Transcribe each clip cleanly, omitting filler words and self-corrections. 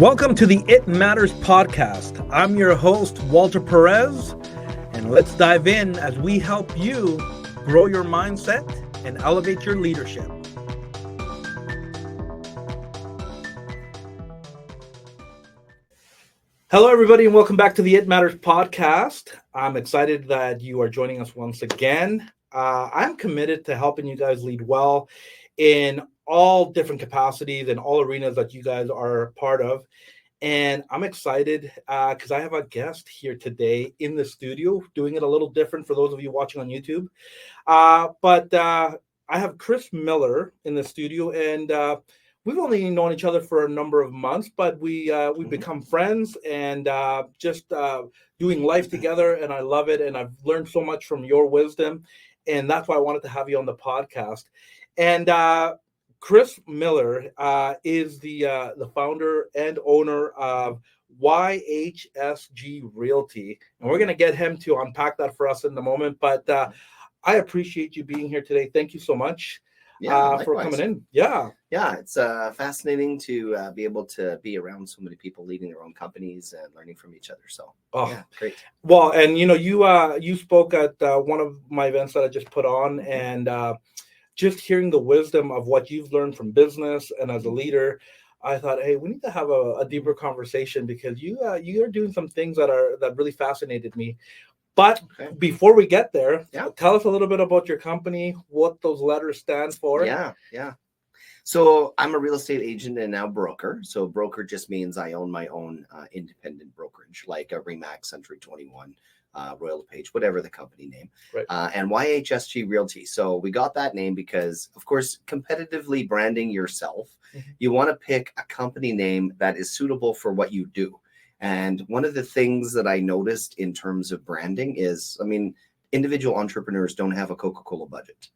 Welcome to the It Matters podcast. I'm your host, Walter Perez, and let's dive in as we help you grow your mindset and elevate your leadership. Hello, everybody, and welcome back to the It Matters podcast. I'm excited that you are joining us once again. I'm committed to helping you guys lead well in all different capacities and all arenas that you guys are part of. And I'm excited because I have a guest here today in the studio, doing it a little different for those of you watching on YouTube. But I have Chris Miller in the studio, and we've only known each other for a number of months, but we've become friends and just doing life together. And I love it. And I've learned so much from your wisdom. And that's why I wanted to have you on the podcast. And Chris Miller is the founder and owner of YHSG Realty. And we're going to get him to unpack that for us in a moment. But I appreciate you being here today. Thank you so much for coming in. Yeah, it's fascinating to be able to be around so many people leading their own companies and learning from each other. So, great. Well, and you spoke at one of my events that I just put on, and just hearing the wisdom of what you've learned from business and as a leader, I thought, hey, we need to have a deeper conversation because you are doing some things that really fascinated me. But before we get there, tell us a little bit about your company, what those letters stand for. Yeah. So I'm a real estate agent and now broker. So broker just means I own my own independent brokerage, like a Remax, Century 21, Royal LePage, whatever the company name, right. And YHSG Realty. So we got that name because, of course, competitively branding yourself, you want to pick a company name that is suitable for what you do. And one of the things that I noticed in terms of branding is, individual entrepreneurs don't have a Coca-Cola budget.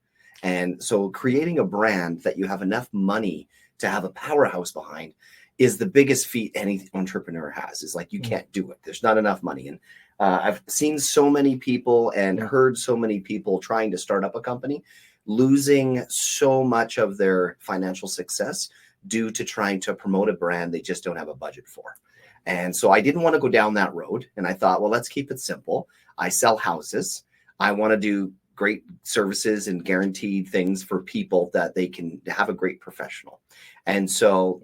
And so creating a brand that you have enough money to have a powerhouse behind is the biggest feat any entrepreneur has. Is like, you can't do it. There's not enough money. And I've seen so many people and heard so many people trying to start up a company, losing so much of their financial success due to trying to promote a brand they just don't have a budget for. And so I didn't want to go down that road. And I thought, well, let's keep it simple. I sell houses. I want to do great services and guaranteed things for people that they can have a great professional. And so,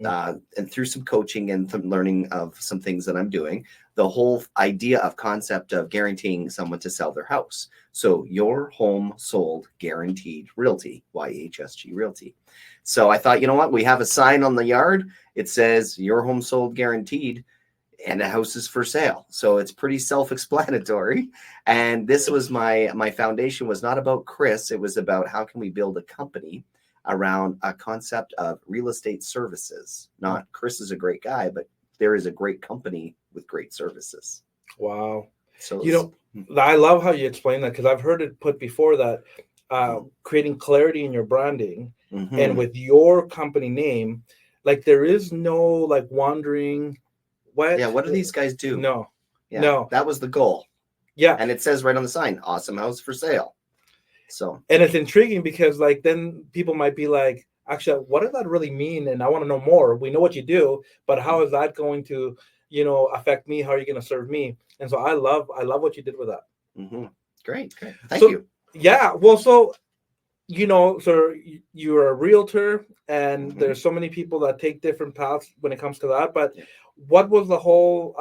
and through some coaching and some learning of some things that I'm doing, the whole idea of concept of guaranteeing someone to sell their house. So your home sold guaranteed realty, YHSG Realty. So I thought, you know what? We have a sign on the yard. It says your home sold guaranteed, and the house is for sale. So it's pretty self-explanatory. And this was my foundation was not about Chris. It was about how can we build a company around a concept of real estate services. Not Chris is a great guy, but there is a great company with great services. Wow. So I love how you explain that because I've heard it put before that creating clarity in your branding and with your company name, like there is no like wandering. What do these guys do? No. That was the goal. Yeah. And it says right on the sign, awesome house for sale. So, and it's intriguing because like, then people might be like, actually, what does that really mean? And I want to know more. We know what you do, but how is that going to, affect me? How are you going to serve me? And so I love what you did with that. Great. Thank you. Yeah. Well, so you're a realtor and there's so many people that take different paths when it comes to that. But what was the whole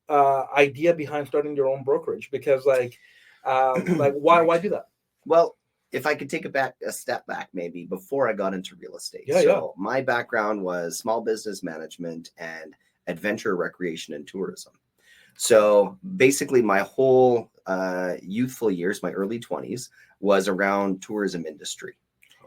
idea behind starting your own brokerage? Because why do that? Well, if I could take a step back, maybe before I got into real estate. My background was small business management and adventure, recreation, and tourism. So basically my whole youthful years, my early 20s, was around tourism industry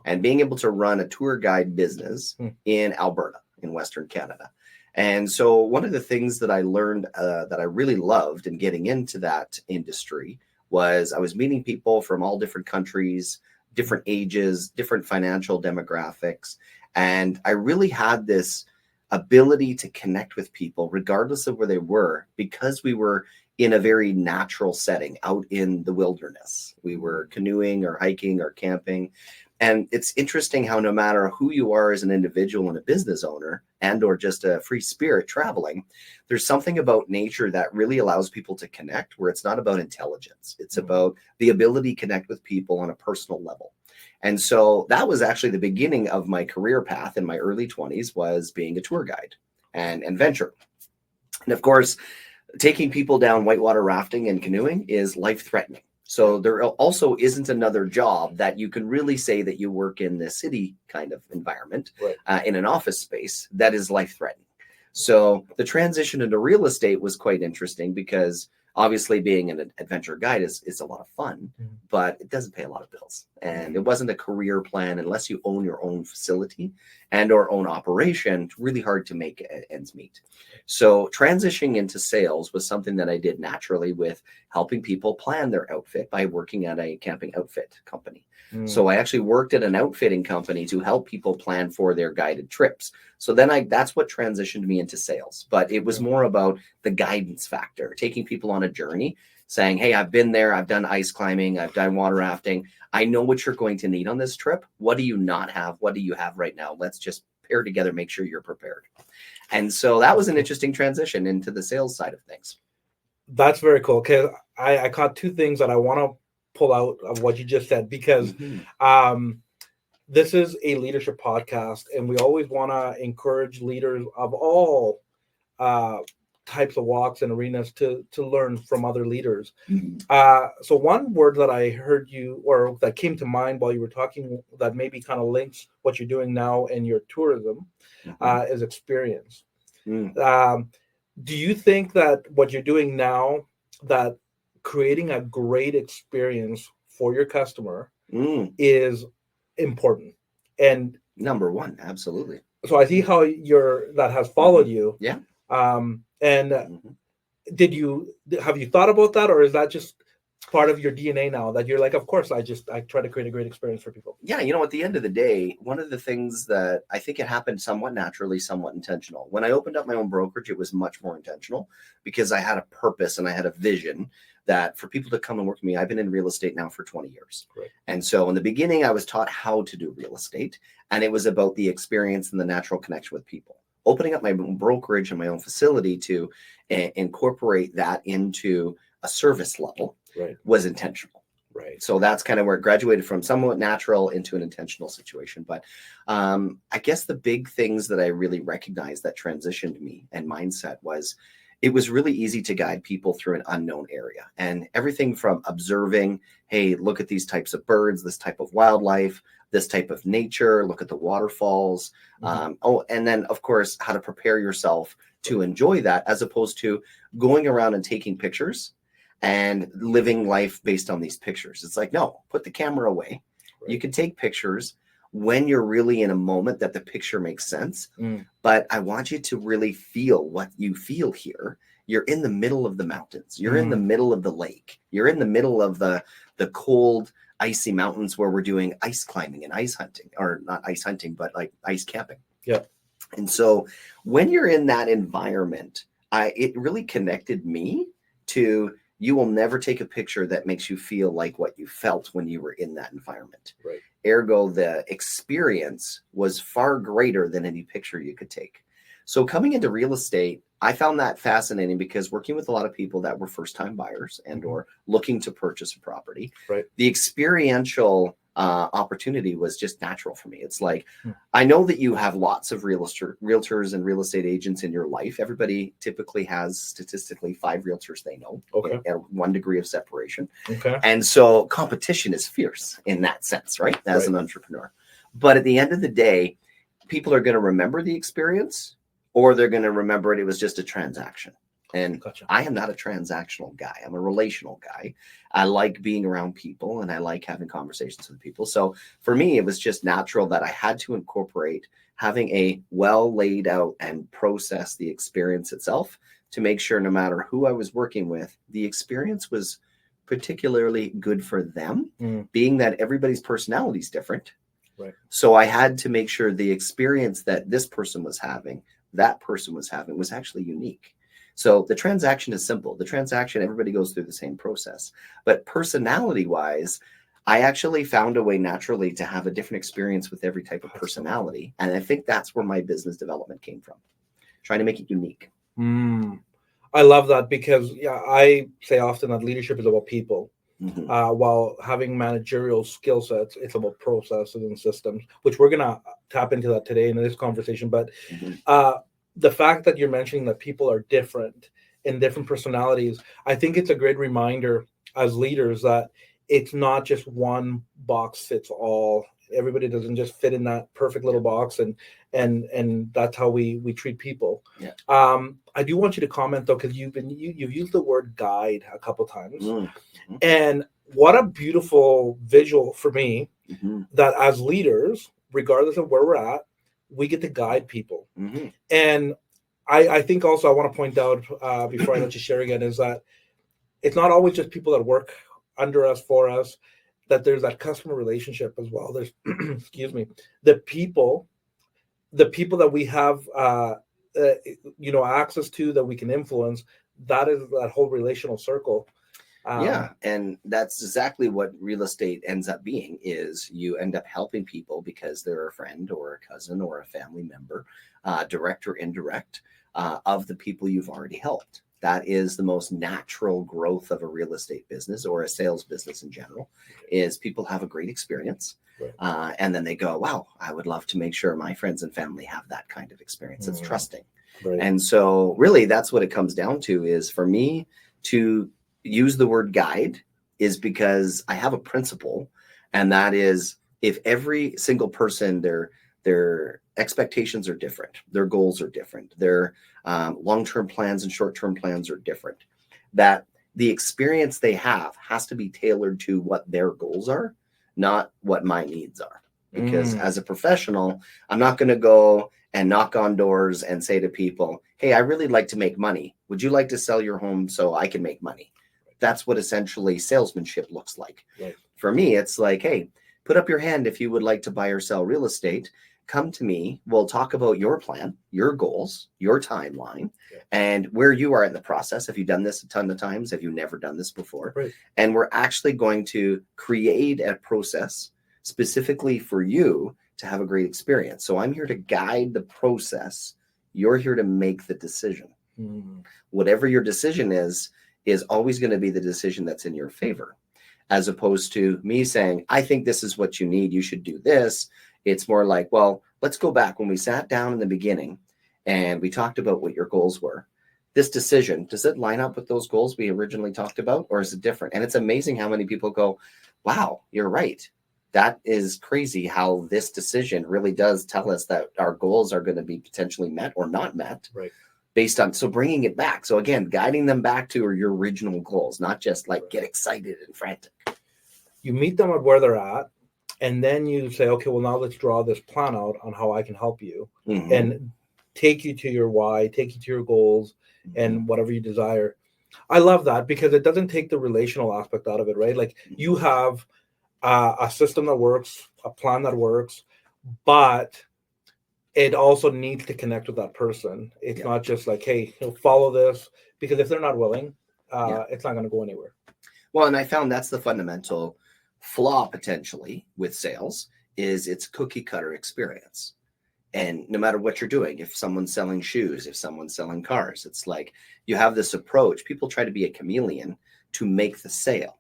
and being able to run a tour guide business in Alberta, in Western Canada. And so one of the things that I learned that I really loved in getting into that industry was I was meeting people from all different countries, different ages, different financial demographics. And I really had this ability to connect with people regardless of where they were, because we were in a very natural setting out in the wilderness. We were canoeing or hiking or camping. And it's interesting how no matter who you are as an individual and a business owner and or just a free spirit traveling, there's something about nature that really allows people to connect, where it's not about intelligence. It's about the ability to connect with people on a personal level. And so that was actually the beginning of my career path in my early 20s, was being a tour guide and venture. And of course, taking people down whitewater rafting and canoeing is life-threatening. So there also isn't another job that you can really say that you work in the city kind of environment, in an office space, that is life-threatening. So the transition into real estate was quite interesting, because obviously being an adventure guide is a lot of fun, but it doesn't pay a lot of bills. And it wasn't a career plan unless you own your own facility and or own operation. It's really hard to make ends meet. So transitioning into sales was something that I did naturally, with helping people plan their outfit by working at a camping outfit company. So I actually worked at an outfitting company to help people plan for their guided trips. So then that's what transitioned me into sales. But it was more about the guidance factor, taking people on a journey, saying, hey, I've been there, I've done ice climbing, I've done water rafting. I know what you're going to need on this trip. What do you not have? What do you have right now? Let's just pair together, make sure you're prepared. And so that was an interesting transition into the sales side of things. That's very cool. Okay, I caught two things that I want to pull out of what you just said, because this is a leadership podcast, and we always want to encourage leaders of all types of walks and arenas to learn from other leaders. So one word that I heard you, or that came to mind while you were talking, that maybe kind of links what you're doing now in your tourism, is experience. Do you think that what you're doing now, that creating a great experience for your customer is important? And number one, absolutely. So I see how that has followed you. Yeah. And have you thought about that, or is that just part of your DNA now, that you're like, of course, I try to create a great experience for people? Yeah, at the end of the day, one of the things that I think it happened somewhat naturally, somewhat intentional. When I opened up my own brokerage, it was much more intentional, because I had a purpose and I had a vision that for people to come and work with me. I've been in real estate now for 20 years. And so in the beginning, I was taught how to do real estate, and it was about the experience and the natural connection with people. Opening up my own brokerage and my own facility to incorporate that into a service level was intentional. So that's kind of where it graduated from somewhat natural into an intentional situation. But I guess the big things that I really recognized that transitioned me and mindset was, it was really easy to guide people through an unknown area, and everything from observing, hey, look at these types of birds, this type of wildlife, this type of nature, look at the waterfalls. And then of course, how to prepare yourself to enjoy that, as opposed to going around and taking pictures and living life based on these pictures. It's like, no, put the camera away. You can take pictures when you're really in a moment that the picture makes sense. But I want you to really feel what you feel here. You're in the middle of the mountains. You're in the middle of the lake. You're in the middle of the cold, icy mountains where we're doing ice climbing and ice hunting, or not ice hunting, but like ice camping. And so when you're in that environment, it really connected me to, you will never take a picture that makes you feel like what you felt when you were in that environment. Ergo, the experience was far greater than any picture you could take. So coming into real estate, I found that fascinating, because working with a lot of people that were first-time buyers and or looking to purchase a property, the experiential opportunity was just natural for me. It's like, I know that you have lots of realtors and real estate agents in your life. Everybody typically has statistically 5 realtors they know, at one degree of separation. And so competition is fierce in that sense, right? As an entrepreneur. But at the end of the day, people are going to remember the experience, or they're going to remember it was just a transaction. And I am not a transactional guy. I'm a relational guy. I like being around people, and I like having conversations with people. So for me, it was just natural that I had to incorporate having a well laid out and process the experience itself, to make sure no matter who I was working with, the experience was particularly good for them, being that everybody's personality is different. So I had to make sure the experience that this person was having, that person was having, was actually unique. So the transaction is simple. The transaction, everybody goes through the same process. But personality wise, I actually found a way naturally to have a different experience with every type of personality. And I think that's where my business development came from, trying to make it unique. I love that because I say often that leadership is about people. Mhm. While having managerial skill sets, it's about processes and systems, which we're gonna tap into that today in this conversation. But Mhm. the fact that you're mentioning that people are different in different personalities, I think it's a great reminder as leaders that it's not just one box fits all. Everybody doesn't just fit in that perfect little box, and that's how we treat people. Yeah. I do want you to comment though, because you've used the word guide a couple times, Mm-hmm. and what a beautiful visual for me Mm-hmm. that as leaders, regardless of where we're at, we get to guide people. Mm-hmm. And I think also I want to point out before I let you share again is that it's not always just people that work under us, for us, that there's that customer relationship as well. There's, excuse me, the people that we have, access to, that we can influence. That is that whole relational circle. Yeah, and that's exactly what real estate ends up being, is you end up helping people because they're a friend or a cousin or a family member, direct or indirect, of the people you've already helped. That is the most natural growth of a real estate business or a sales business in general, is people have a great experience. Right. And then they go, wow, I would love to make sure my friends and family have that kind of experience. It's trusting. Right. And so really that's what it comes down to, is for me to use the word guide is because I have a principle, and that is, if every single person, their expectations are different, their goals are different, their long-term plans and short-term plans are different, that the experience they have has to be tailored to what their goals are, not what my needs are. Because as a professional, I'm not going to go and knock on doors and say to people, hey, I really like to make money. Would you like to sell your home so I can make money? That's what essentially salesmanship looks like. Right. For me, it's like, hey, put up your hand if you would like to buy or sell real estate. Come to me. We'll talk about your plan, your goals, your timeline, and where you are in the process. Have you done this a ton of times? Have you never done this before? Right. And we're actually going to create a process specifically for you to have a great experience. So I'm here to guide the process. You're here to make the decision. Whatever your decision is always going to be the decision that's in your favor, as opposed to me saying, I think this is what you need, you should do this. It's more like, well, let's go back when we sat down in the beginning and we talked about what your goals were. This decision, does it line up with those goals we originally talked about, or is it different? And it's amazing how many people go, wow, you're right. That is crazy how this decision really does tell us that our goals are going to be potentially met or not met. Right. Based on, so bringing it back. So again, guiding them back to your original goals, not just like get excited and frantic. You meet them at where they're at, and then you say, okay, well, now let's draw this plan out on how I can help you, and take you to your why, take you to your goals, and whatever you desire. I love that because it doesn't take the relational aspect out of it, right? Like you have a system that works, a plan that works, but it also needs to connect with that person. It's not just like, hey, follow this, because if they're not willing, it's not going to go anywhere. Well, and I found that's the fundamental flaw potentially with sales, is it's cookie cutter experience. And no matter what you're doing, if someone's selling shoes, if someone's selling cars, it's like you have this approach. People try to be a chameleon to make the sale.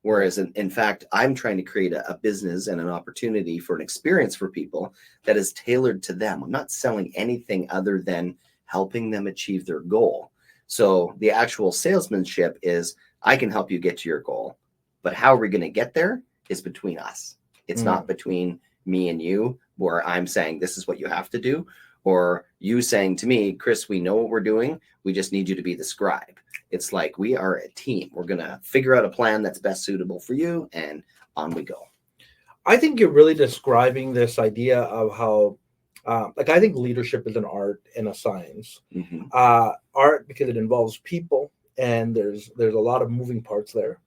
Whereas in fact, I'm trying to create a business and an opportunity for an experience for people that is tailored to them. I'm not selling anything other than helping them achieve their goal. So the actual salesmanship is, I can help you get to your goal, but how we're going to get there is between us. It's not between me and you, where I'm saying this is what you have to do, or you saying to me, Chris, we know what we're doing. We just need you to be the scribe. It's like we are a team. We're going to figure out a plan that's best suitable for you, and on we go. I think you're really describing this idea of how, I think leadership is an art and a science. Art because it involves people, and there's a lot of moving parts there.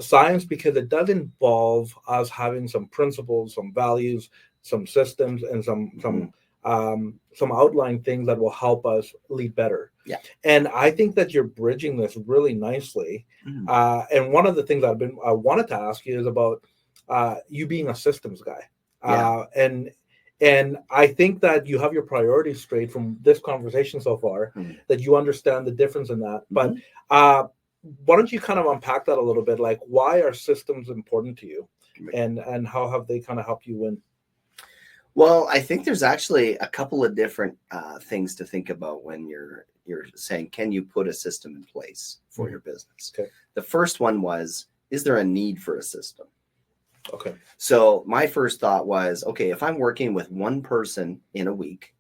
Science because it does involve us having some principles, some values, some systems, and some outline things that will help us lead better. Yeah. And I think that you're bridging this really nicely. And one of the things I wanted to ask you is about you being a systems guy. Yeah. And I think that you have your priorities straight from this conversation so far, that you understand the difference in that. But why don't you kind of unpack that a little bit? Like, why are systems important to you, and how have they kind of helped you win? Well, I think there's actually a couple of different things to think about when you're saying, can you put a system in place for your business? Okay. The first one was, is there a need for a system? Okay. So my first thought was, okay, if I'm working with one person in a week,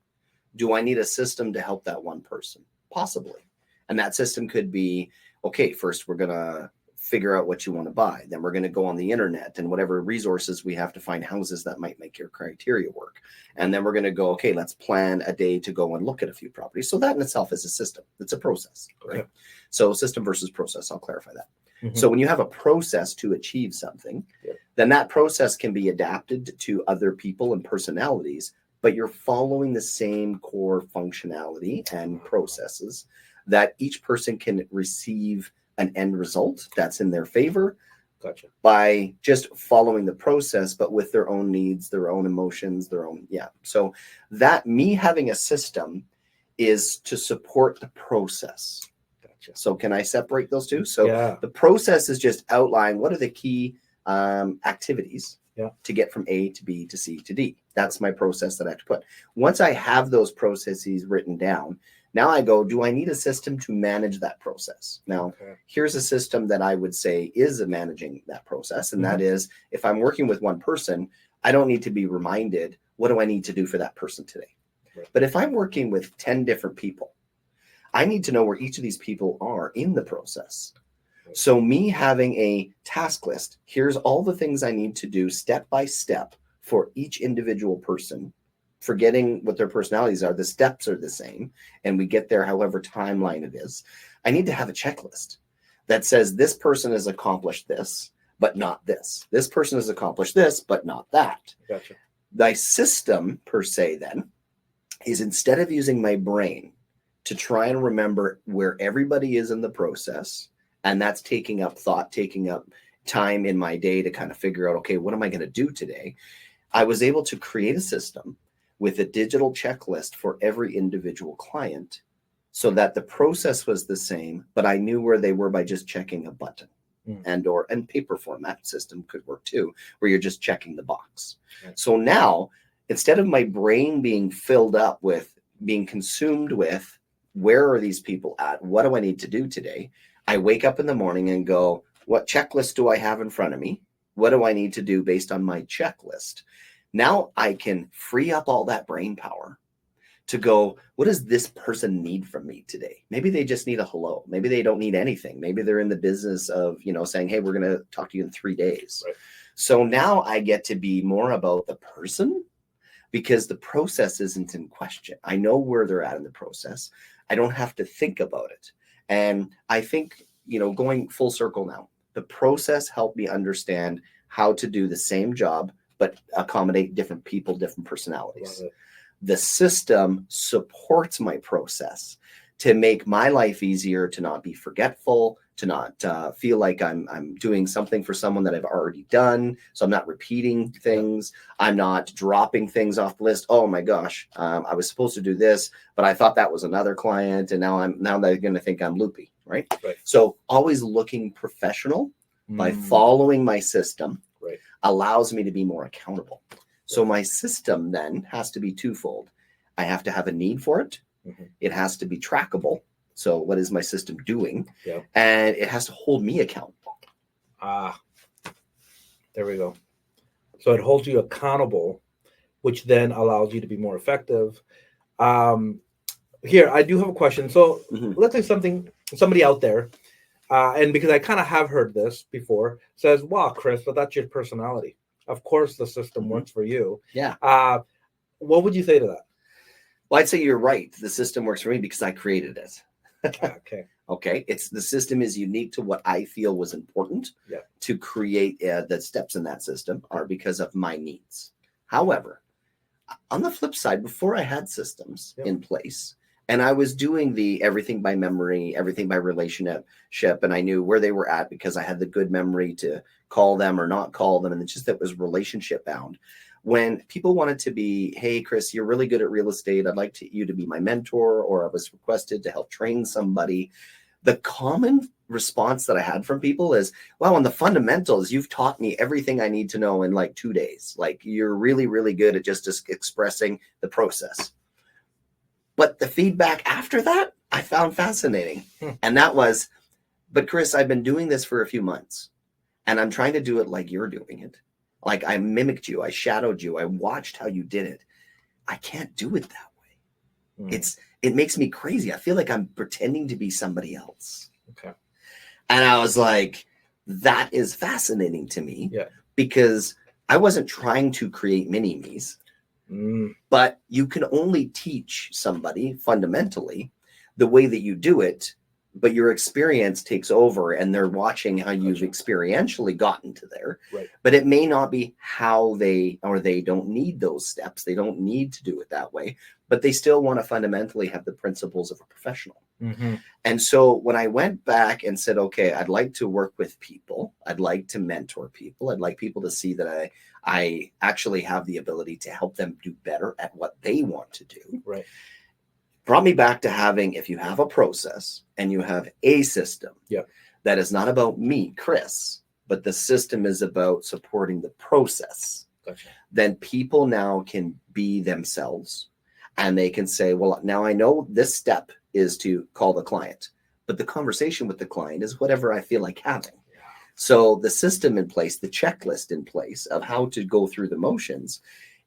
do I need a system to help that one person? Possibly. And that system could be, okay, first we're going to figure out what you want to buy. Then we're going to go on the internet and whatever resources we have to find houses that might make your criteria work. And then we're going to go, okay, let's plan a day to go and look at a few properties. So that in itself is a system. It's a process, right? Okay. So system versus process, I'll clarify that. So when you have a process to achieve something, then that process can be adapted to other people and personalities, but you're following the same core functionality and processes that each person can receive an end result that's in their favor. Gotcha. By just following the process, but with their own needs, their own emotions, their own, So that me having a system is to support the process. So can I separate those two? So the process is just outline what are the key activities to get from A to B to C to D. That's my process that I have to put. Once I have those processes written down, now I go, do I need a system to manage that process? Now, here's a system that I would say is managing that process. And that is, if I'm working with one person, I don't need to be reminded, what do I need to do for that person today? But if I'm working with 10 different people, I need to know where each of these people are in the process. So me having a task list, here's all the things I need to do step by step for each individual person, forgetting what their personalities are. The steps are the same, and we get there however timeline it is. I need to have a checklist that says this person has accomplished this, but not this. This person has accomplished this, but not that. Gotcha. The system per se then is, instead of using my brain to try and remember where everybody is in the process, and that's taking up thought, taking up time in my day to kind of figure out, okay, what am I going to do today? I was able to create a system with a digital checklist for every individual client so that the process was the same, but I knew where they were by just checking a button. And paper format system could work too, where you're just checking the box. So now, instead of my brain being filled up with, being consumed with, where are these people at? What do I need to do today? I wake up in the morning and go, what checklist do I have in front of me? What do I need to do based on my checklist? Now I can free up all that brain power to go, what does this person need from me today? Maybe they just need a hello. Maybe they don't need anything. Maybe they're in the business of, saying, hey, we're going to talk to you in 3 days. Right. So now I get to be more about the person, because the process isn't in question. I know where they're at in the process. I don't have to think about it. And I think, going full circle now, the process helped me understand how to do the same job, but accommodate different people, different personalities. The system supports my process to make my life easier, to not be forgetful, to not feel like I'm doing something for someone that I've already done. So I'm not repeating things. I'm not dropping things off the list. Oh my gosh, I was supposed to do this, but I thought that was another client, and now they're going to think I'm loopy, right? So always looking professional by following my system allows me to be more accountable. So my system then has to be twofold. I have to have a need for it. It has to be trackable. So what is my system doing? And it has to hold me accountable. There we go. So it holds you accountable, which then allows you to be more effective. Here, I do have a question. So let's say somebody out there, and because I kind of have heard this before, says, wow, Chris, but that's your personality. Of course the system works for you. What would you say to that? Well, I'd say you're right. The system works for me because I created it. Okay. It's the system is unique to what I feel was important to create. The steps in that system are because of my needs. However, on the flip side, before I had systems in place, And I was doing the everything by memory, everything by relationship, and I knew where they were at because I had the good memory to call them or not call them, and it's just that was relationship bound. When people wanted to be, hey, Chris, you're really good at real estate. I'd like you to be my mentor, or I was requested to help train somebody. The common response that I had from people is, wow, on the fundamentals, you've taught me everything I need to know in like 2 days. Like you're really, really good at just expressing the process. But the feedback after that, I found fascinating. And that was, but Chris, I've been doing this for a few months and I'm trying to do it like you're doing it. Like I mimicked you, I shadowed you, I watched how you did it. I can't do it that way. It makes me crazy. I feel like I'm pretending to be somebody else. Okay. And I was like, that is fascinating to me. Yeah. Because I wasn't trying to create mini-me's. But you can only teach somebody fundamentally the way that you do it, but your experience takes over and they're watching how you've experientially gotten to there. Right. But it may not be how they don't need those steps. They don't need to do it that way, but they still want to fundamentally have the principles of a professional. Mm-hmm. And so when I went back and said, okay, I'd like to work with people, I'd like to mentor people, I'd like people to see that I actually have the ability to help them do better at what they want to do. Right. Brought me back to having, if you have a process and you have a system that is not about me, Chris, but the system is about supporting the process, then people now can be themselves and they can say, well, now I know this step is to call the client, but the conversation with the client is whatever I feel like having. So the system in place, the checklist in place of how to go through the motions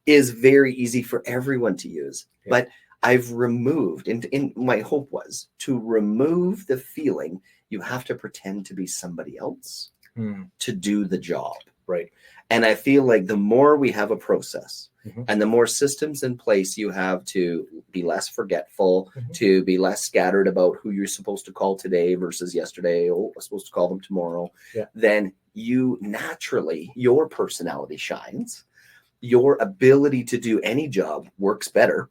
is very easy for everyone to use. But I've removed, in my hope was to remove the feeling you have to pretend to be somebody else to do the job. Right. And I feel like the more we have a process and the more systems in place you have to be less forgetful, to be less scattered about who you're supposed to call today versus yesterday, oh, I'm supposed to call them tomorrow, then you naturally, your personality shines. Your ability to do any job works better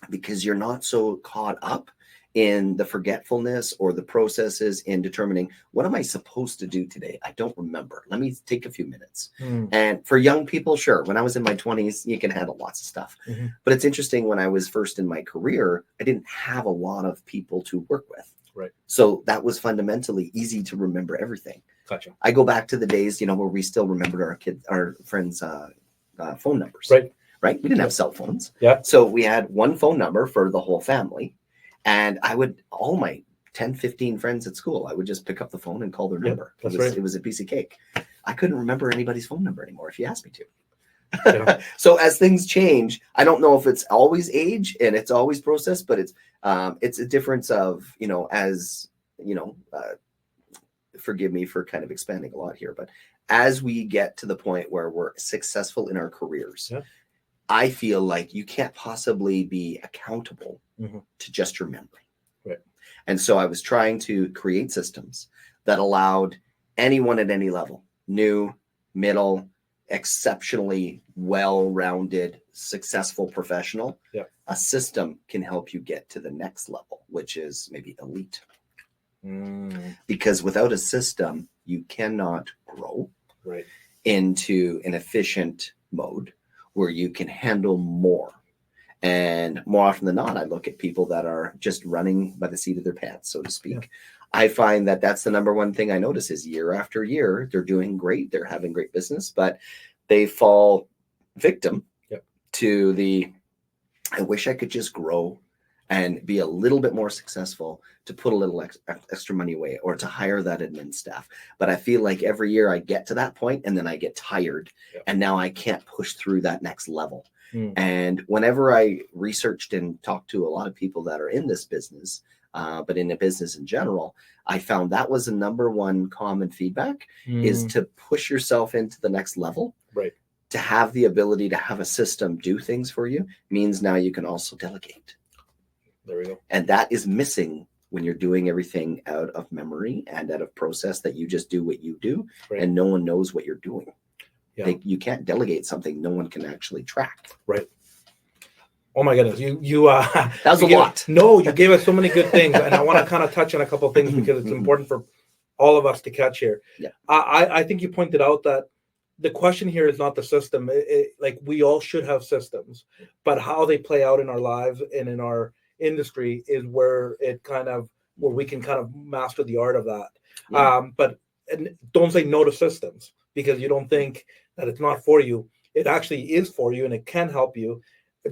because you're not so caught up in the forgetfulness or the processes in determining what am I supposed to do today? I don't remember. Let me take a few minutes. And for young people, sure, when I was in my 20s, you can handle lots of stuff. But it's interesting, when I was first in my career, I didn't have a lot of people to work with. Right. So that was fundamentally easy to remember everything. Gotcha. I go back to the days, where we still remembered our friends' phone numbers. Right. We didn't have cell phones. Yeah. So we had one phone number for the whole family. And all my 10, 15 friends at school, I would just pick up the phone and call their number. It was a piece of cake. I couldn't remember anybody's phone number anymore if you asked me to. So as things change, I don't know if it's always age and it's always process, but it's a difference of, forgive me for kind of expanding a lot here, but as we get to the point where we're successful in our careers, I feel like you can't possibly be accountable to just your memory. Right. And so I was trying to create systems that allowed anyone at any level, new, middle, exceptionally well-rounded, successful professional. A system can help you get to the next level, which is maybe elite. Because without a system, you cannot grow into an efficient mode where you can handle more. And more often than not, I look at people that are just running by the seat of their pants, so to speak. I find that that's the number one thing I notice is year after year, they're doing great. They're having great business, but they fall victim to I wish I could just grow and be a little bit more successful to put a little extra money away or to hire that admin staff. But I feel like every year I get to that point and then I get tired and now I can't push through that next level. And whenever I researched and talked to a lot of people that are in this business, but in the business in general, I found that was the number one common feedback is to push yourself into the next level. Right. To have the ability to have a system do things for you means now you can also delegate. There we go. And that is missing when you're doing everything out of memory and out of process that you just do what you do and no one knows what you're doing. You can't delegate something no one can actually track. Right. Oh my goodness, you That was you a gave, lot. no, you gave us so many good things, and I want to kind of touch on a couple of things because it's important for all of us to catch here. Yeah. I think you pointed out that the question here is not the system. Like we all should have systems, but how they play out in our lives and in our industry is where we can kind of master the art of that. Yeah. But and don't say no to systems because you don't think that it's not for you. It actually is for you, and it can help you.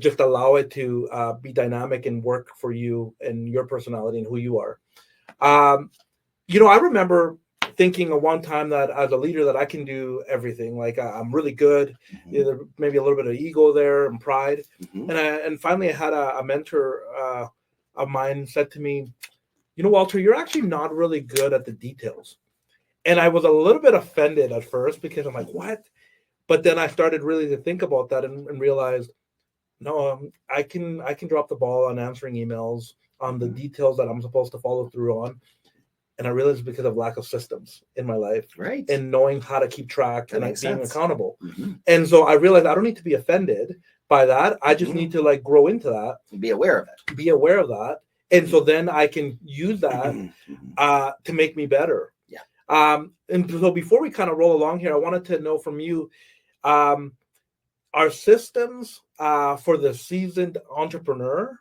Just allow it to be dynamic and work for you and your personality and who you are. I remember thinking at one time that as a leader that I can do everything. Like I'm really good. Maybe a little bit of ego there and pride. And finally I had a mentor of mine said to me, Walter, you're actually not really good at the details. And I was a little bit offended at first because I'm like, what? But then I started really to think about that and realized, no, I can drop the ball on answering emails on the details that I'm supposed to follow through on. And I realized it's because of lack of systems in my life, Right? And knowing how to keep track and being sense. accountable. And so I realized I don't need to be offended by that. I just need to like grow into that, be aware of it, be aware of that, and so then I can use that to make me better. Yeah. And so before we kind of roll along here, I wanted to know from you. Are systems for the seasoned entrepreneur,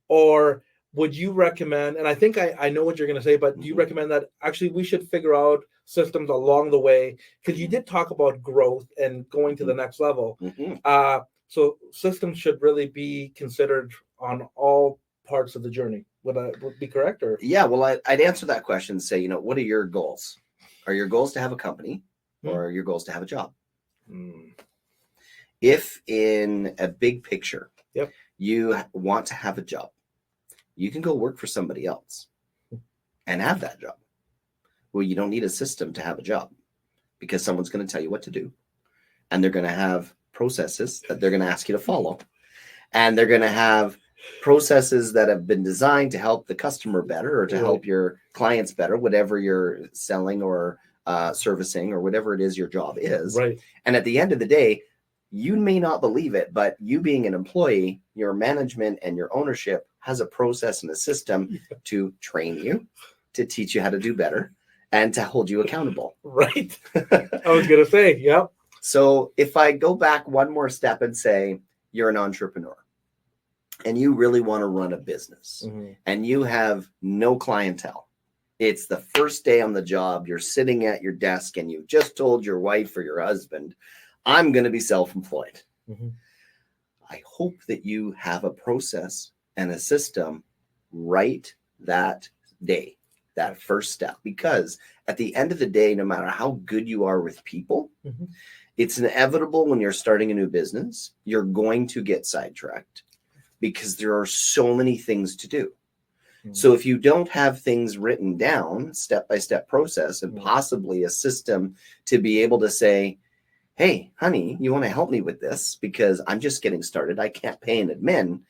or would you recommend, and I think I know what you're going to say, but do you recommend that actually we should figure out systems along the way? Because you did talk about growth and going to the next level. So systems should really be considered on all parts of the journey. Would I be correct? Or yeah, well, I'd answer that question and say, what are your goals? Are your goals to have a company or are your goals to have a job? If in a big picture, you want to have a job, you can go work for somebody else and have that job. Well, you don't need a system to have a job because someone's going to tell you what to do. And they're going to have processes that they're going to ask you to follow. And they're going to have processes that have been designed to help the customer better or to help your clients better, whatever you're selling or servicing or whatever it is your job is. Right. And at the end of the day, you may not believe it, but you being an employee, your management and your ownership has a process and a system to train you, to teach you how to do better, and to hold you accountable. Right. I was going to say, yeah. So if I go back one more step and say you're an entrepreneur and you really want to run a business and you have no clientele, it's the first day on the job, you're sitting at your desk and you just told your wife or your husband, I'm going to be self-employed. I hope that you have a process and a system right that day, that first step, because at the end of the day, no matter how good you are with people, it's inevitable when you're starting a new business, you're going to get sidetracked because there are so many things to do. So if you don't have things written down, step-by-step process, and possibly a system to be able to say, hey, honey, you want to help me with this because I'm just getting started. I can't pay an admin.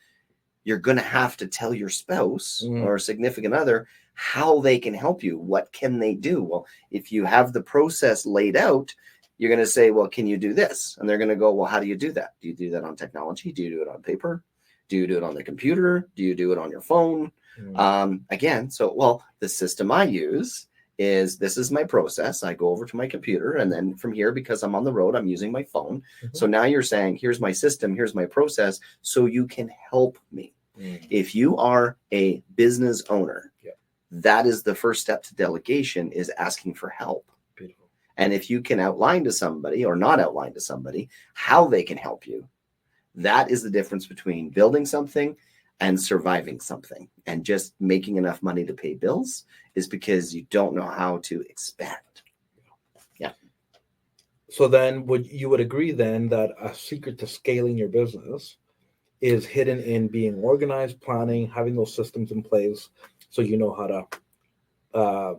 You're going to have to tell your spouse or significant other how they can help you. What can they do? Well, if you have the process laid out, you're going to say, well, can you do this? And they're going to go, well, how do you do that? Do you do that on technology? Do you do it on paper? Do you do it on the computer? Do you do it on your phone? The system I use is this is my process. I go over to my computer and then from here, because I'm on the road, I'm using my phone. So now you're saying, here's my system, here's my process, so you can help me. If you are a business owner, that is the first step to delegation, is asking for help. Beautiful. And if you can outline to somebody or not outline to somebody how they can help you, that is the difference between building something and surviving something. And just making enough money to pay bills is because you don't know how to expand. Yeah. So then you would agree then that a secret to scaling your business is hidden in being organized, planning, having those systems in place so you know how to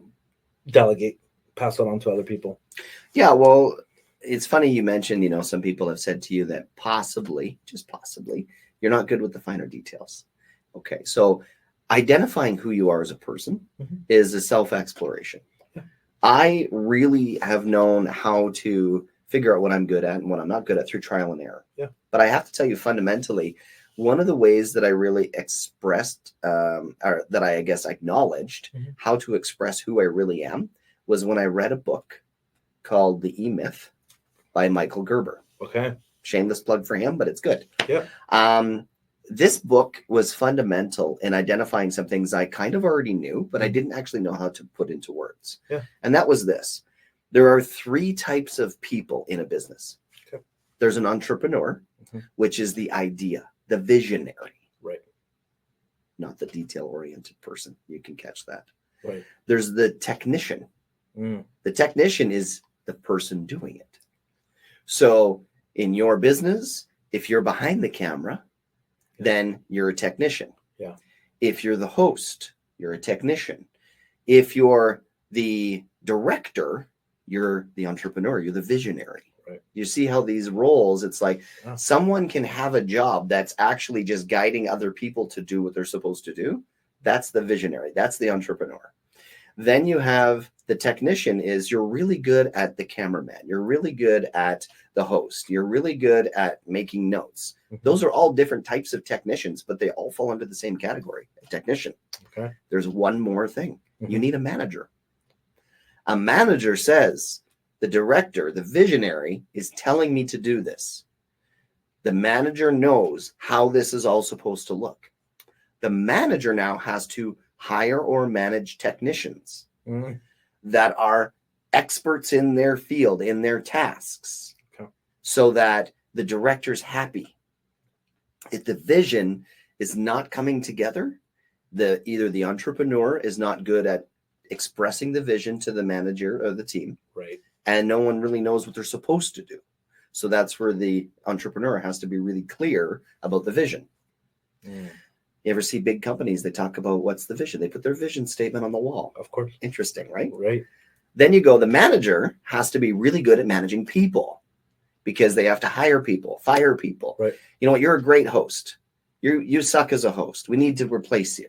delegate, pass it on to other people. Yeah, well, it's funny you mentioned, some people have said to you that possibly, just possibly, you're not good with the finer details. Okay, so identifying who you are as a person is a self-exploration. I really have known how to figure out what I'm good at and what I'm not good at through trial and error. But I have to tell you, fundamentally, one of the ways that I really expressed, or that I guess acknowledged how to express who I really am was when I read a book called The E-Myth by Michael Gerber. Okay. Shameless plug for him, but it's good. Yeah. This book was fundamental in identifying some things I kind of already knew, but I didn't actually know how to put into words. Yeah. And that was this. There are 3 types of people in a business. Okay. There's an entrepreneur, which is the idea, the visionary. Right. Not the detail-oriented person. You can catch that. Right. There's the technician. The technician is the person doing it. So in your business, if you're behind the camera, then you're a technician. Yeah. If you're the host, you're a technician. If you're the director, you're the entrepreneur, you're the visionary. Right. You see how these roles, it's like someone can have a job that's actually just guiding other people to do what they're supposed to do. That's the visionary. That's the entrepreneur. Then you have the technician is you're really good at the cameraman. You're really good at the host. You're really good at making notes. Those are all different types of technicians, but they all fall under the same category, a technician. Okay. There's one more thing. You need a manager. A manager says, the director, the visionary is telling me to do this. The manager knows how this is all supposed to look. The manager now has to hire or manage technicians that are experts in their field, in their tasks, so that the director's happy. If the vision is not coming together, either the entrepreneur is not good at expressing the vision to the manager or the team, right, and no one really knows what they're supposed to do. So that's where the entrepreneur has to be really clear about the vision. You ever see big companies, they talk about what's the vision? They put their vision statement on the wall. Of course. Interesting, right? Right. Then you go, the manager has to be really good at managing people because they have to hire people, fire people. Right. You know what? You're a great host. You suck as a host. We need to replace you.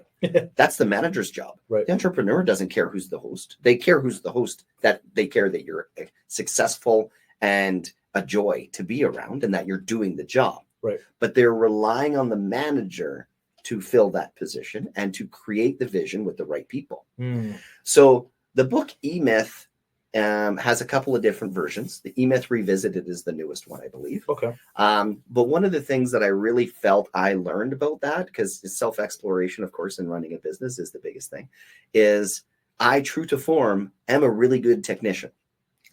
That's the manager's job. Right. The entrepreneur doesn't care who's the host. They care who's the host, that they care that you're successful and a joy to be around and that you're doing the job. Right. But they're relying on the manager to fill that position and to create the vision with the right people. So the book E-Myth has a couple of different versions. The E-Myth Revisited is the newest one, I believe. Okay. But one of the things that I really felt I learned about that, because self-exploration, of course, in running a business is the biggest thing, is I, true to form, am a really good technician.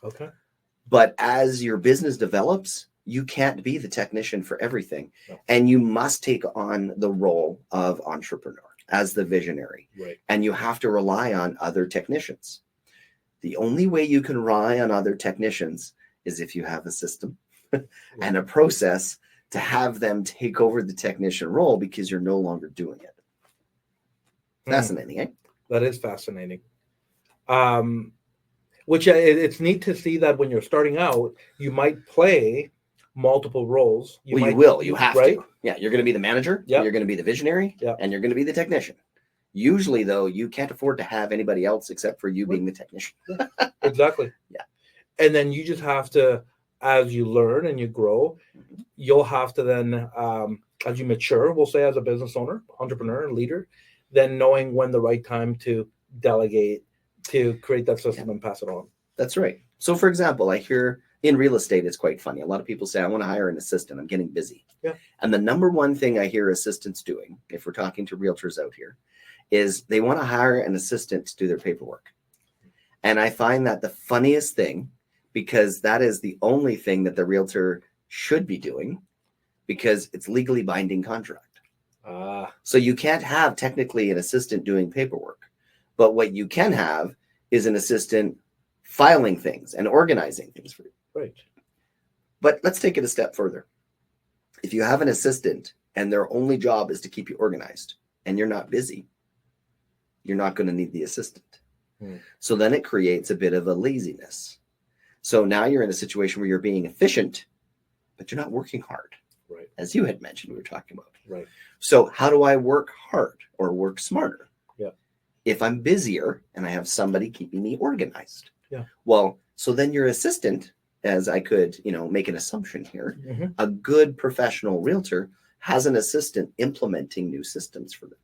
Okay. But as your business develops, you can't be the technician for everything. No. And you must take on the role of entrepreneur as the visionary. Right. And you have to rely on other technicians. The only way you can rely on other technicians is if you have a system and a process to have them take over the technician role because you're no longer doing it. Fascinating, eh? That is fascinating. Which it's neat to see that when you're starting out, you might play multiple roles. You will. You have to. Yeah, you're going to be the manager. Yeah. You're going to be the visionary. Yeah. And you're going to be the technician. Usually, though, you can't afford to have anybody else except for you being the technician. Exactly. Yeah. And then you just have to, as you learn and you grow, you'll have to then, as you mature, we'll say as a business owner, entrepreneur, leader, then knowing when the right time to delegate, to create that system and pass it on. That's right. So, for example, I hear in real estate, it's quite funny. A lot of people say, I want to hire an assistant. I'm getting busy. Yeah. And the number one thing I hear assistants doing, if we're talking to realtors out here, is they want to hire an assistant to do their paperwork. And I find that the funniest thing, because that is the only thing that the realtor should be doing, because it's legally binding contract. So you can't have technically an assistant doing paperwork. But what you can have is an assistant filing things and organizing things for you. Right. But let's take it a step further. If you have an assistant and their only job is to keep you organized and you're not busy, you're not going to need the assistant. So then it creates a bit of a laziness. So now you're in a situation where you're being efficient, but you're not working hard. Right. As you had mentioned, we were talking about. Right. So how do I work hard or work smarter? Yeah. If I'm busier and I have somebody keeping me organized. Yeah. Well, so then your assistant, as I could, make an assumption here, a good professional realtor has an assistant implementing new systems for them,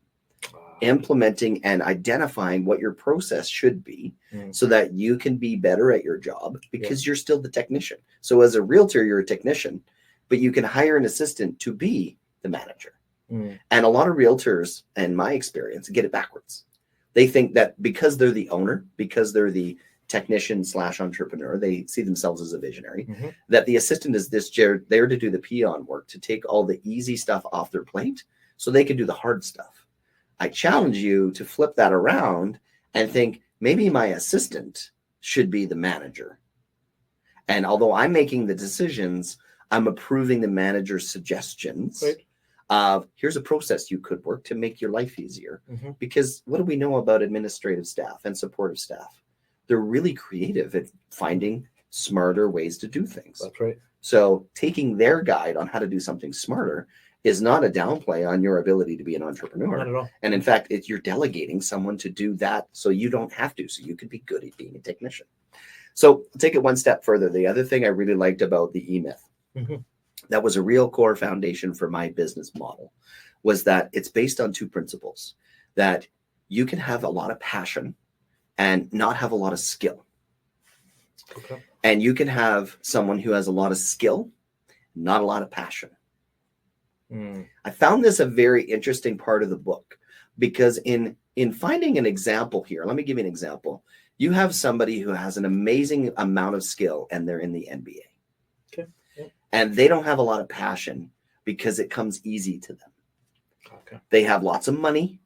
implementing and identifying what your process should be so that you can be better at your job because you're still the technician. So as a realtor, you're a technician, but you can hire an assistant to be the manager. And a lot of realtors, in my experience, get it backwards. They think that because they're the owner, because they're the technician / entrepreneur, they see themselves as a visionary, that the assistant is there to do the peon work, to take all the easy stuff off their plate so they can do the hard stuff. I challenge you to flip that around and think maybe my assistant should be the manager. And although I'm making the decisions, I'm approving the manager's suggestions of here's a process you could work to make your life easier. Because what do we know about administrative staff and supportive staff? They're really creative at finding smarter ways to do things. That's right. So taking their guide on how to do something smarter is not a downplay on your ability to be an entrepreneur. Not at all. And in fact, you're delegating someone to do that so you don't have to, so you could be good at being a technician. So take it one step further. The other thing I really liked about the E-Myth, that was a real core foundation for my business model, was that it's based on two principles: that you can have a lot of passion and not have a lot of skill. And you can have someone who has a lot of skill, not a lot of passion. I found this a very interesting part of the book, because in finding an example here, let me give you an example. You have somebody who has an amazing amount of skill and they're in the NBA. And they don't have a lot of passion because it comes easy to them. They have lots of money.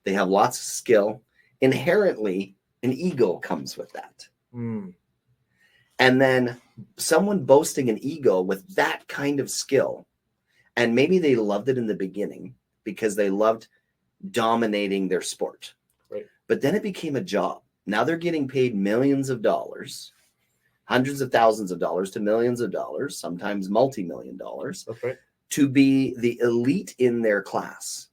They have lots of skill. Inherently, an ego comes with that. And then someone boasting an ego with that kind of skill, and maybe they loved it in the beginning because they loved dominating their sport. But then it became a job. Now they're getting paid millions of dollars, hundreds of thousands of dollars to millions of dollars, sometimes multi-million dollars, to be the elite in their class.